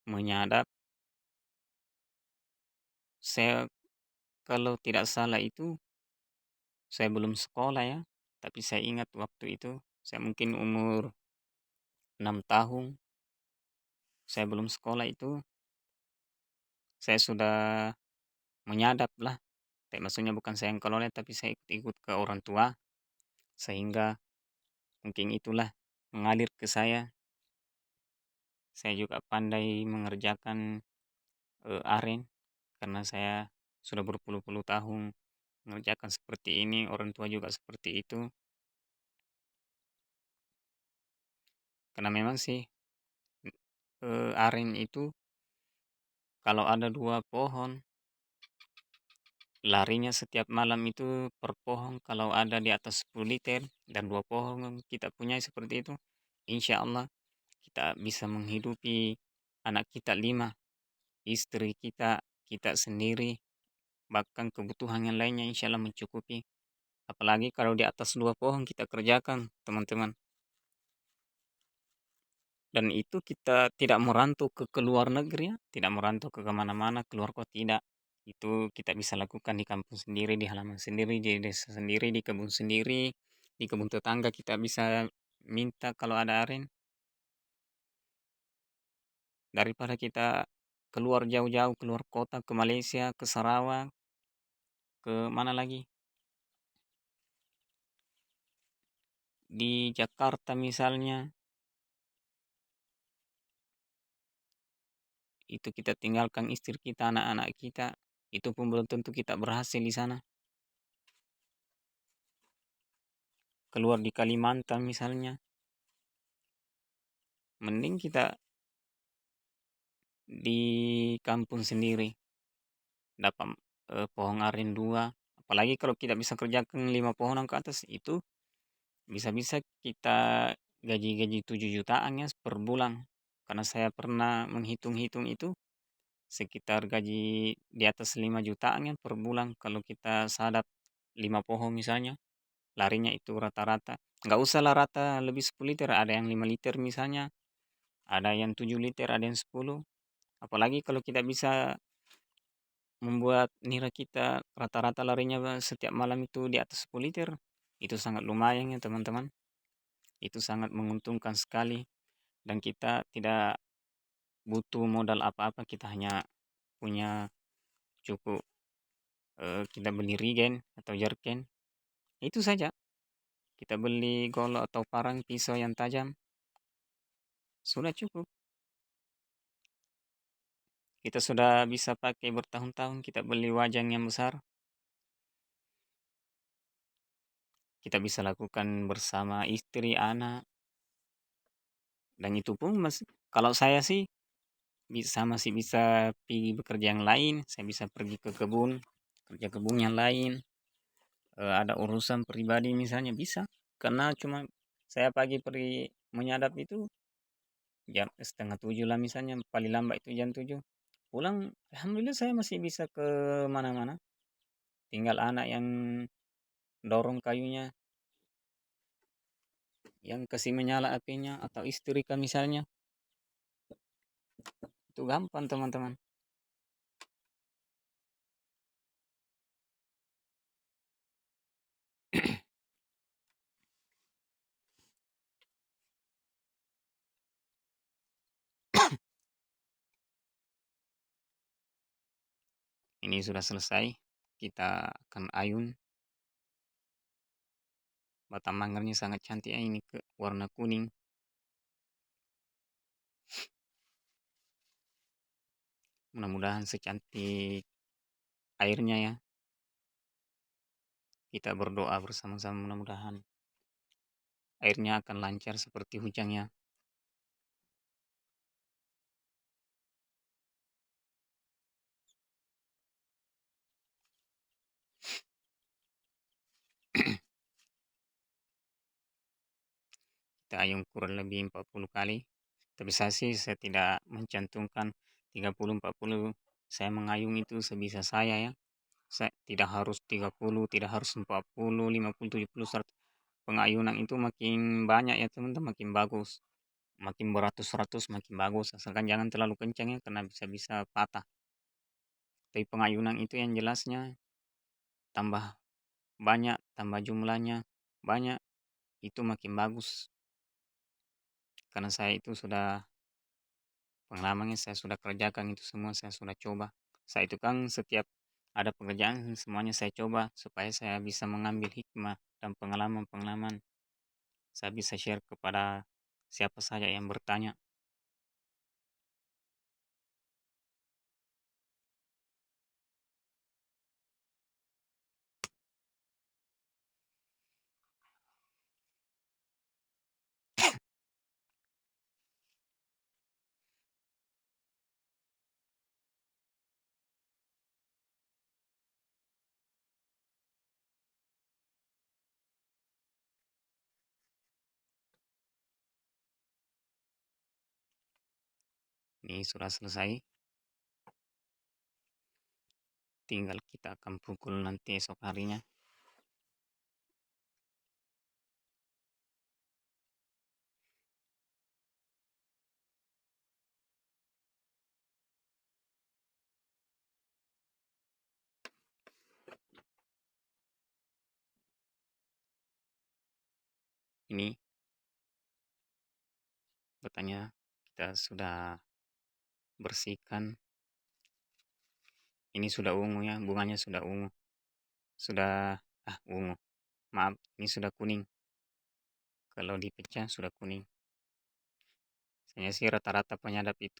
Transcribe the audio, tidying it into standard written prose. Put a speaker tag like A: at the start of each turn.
A: menyadap, saya kalau tidak salah itu saya belum sekolah ya, tapi saya ingat waktu itu saya mungkin umur 6 tahun, saya belum sekolah itu, saya sudah menyadap lah. Maksudnya bukan saya yang kolonel tapi saya ikut-ikut ke orang tua, sehingga mungkin itulah mengalir ke saya. Saya juga pandai mengerjakan aren karena saya sudah berpuluh-puluh tahun mengerjakan seperti ini, orang tua juga seperti itu. Karena memang sih aren itu kalau ada dua pohon, larinya setiap malam itu per pohon kalau ada di atas 10 liter dan dua pohon kita punya seperti itu, insya Allah kita bisa menghidupi anak kita lima, istri kita, kita sendiri, bahkan kebutuhan yang lainnya insya Allah mencukupi. Apalagi kalau di atas dua pohon kita kerjakan, teman-teman. Dan itu kita tidak merantau ke luar negeri ya, tidak merantau ke kemana-mana, keluar kota tidak. Itu kita bisa lakukan di kampung sendiri, di halaman sendiri, di desa sendiri, di kebun tetangga kita bisa minta kalau ada aren. Daripada kita keluar jauh-jauh, keluar kota, ke Malaysia, ke Sarawak, ke mana lagi, di Jakarta misalnya, itu kita tinggalkan istri kita, anak-anak kita, itu pun belum tentu kita berhasil di sana. Keluar di Kalimantan misalnya, mending kita di kampung sendiri dapat pohon aren dua. Apalagi kalau kita bisa kerjakan 5 pohonan ke atas itu bisa-bisa kita gaji-gaji 7 jutaan ya per bulan. Karena saya pernah menghitung-hitung itu sekitar gaji di atas 5 jutaan ya per bulan kalau kita sadap 5 pohon misalnya. Larinya itu rata-rata. Nggak usah lah rata lebih 10 liter, ada yang 5 liter misalnya, ada yang 7 liter, ada yang 10. Apalagi kalau kita bisa membuat nira kita rata-rata larinya setiap malam itu di atas 10 liter. Itu sangat lumayan ya teman-teman. Itu sangat menguntungkan sekali dan kita tidak butuh modal apa-apa, kita hanya punya cukup kita beli rigen atau jerken. Itu saja. Kita beli golok atau parang pisau yang tajam. Sudah cukup. Kita sudah bisa pakai bertahun-tahun, kita beli wajan yang besar. Kita bisa lakukan bersama istri, anak, dan itu pun kalau saya sih masih bisa pergi bekerja yang lain, saya bisa pergi ke kebun, kerja kebun yang lain, ada urusan pribadi misalnya bisa. Karena cuma saya pagi pergi menyadap itu jam setengah 7 lah misalnya, paling lambat itu jam 7. Pulang, alhamdulillah saya masih bisa ke mana-mana. Tinggal anak yang dorong kayunya, yang kasih menyala apinya, atau istri kan misalnya. Itu gampang teman-teman. Ini sudah selesai. Kita akan ayun. Batang manggarnya sangat cantik ya, ini ke warna kuning. Mudah-mudahan secantik airnya ya. Kita berdoa bersama-sama mudah-mudahan airnya akan lancar seperti hujannya. Kita ayun kurang lebih 40 kali. Tapi saya tidak mencantumkan 30 40. Saya mengayun itu sebisa saya ya. Saya tidak harus 30, tidak harus 40, 50, 70, 100. Pengayunan itu makin banyak ya teman-teman, makin bagus. makin beratus-ratus makin bagus, asalkan jangan terlalu kencang ya karena bisa-bisa patah. Tapi pengayunan itu yang jelasnya tambah banyak, tambah jumlahnya banyak, itu makin bagus. Karena saya itu sudah pengalamannya, saya sudah kerjakan itu semua, saya sudah coba. Saya itu kan setiap ada pekerjaan semuanya saya coba supaya saya bisa mengambil hikmah dan pengalaman-pengalaman. Saya bisa share kepada siapa saja yang bertanya. Ini sudah selesai, tinggal kita akan pukul nanti esok harinya. Ini bertanya kita sudah bersihkan. Ini sudah ungu ya, bunganya sudah ungu. Sudah ungu. Maaf, ini sudah kuning. Kalau dipecah sudah kuning. Saya sih rata-rata penyadap itu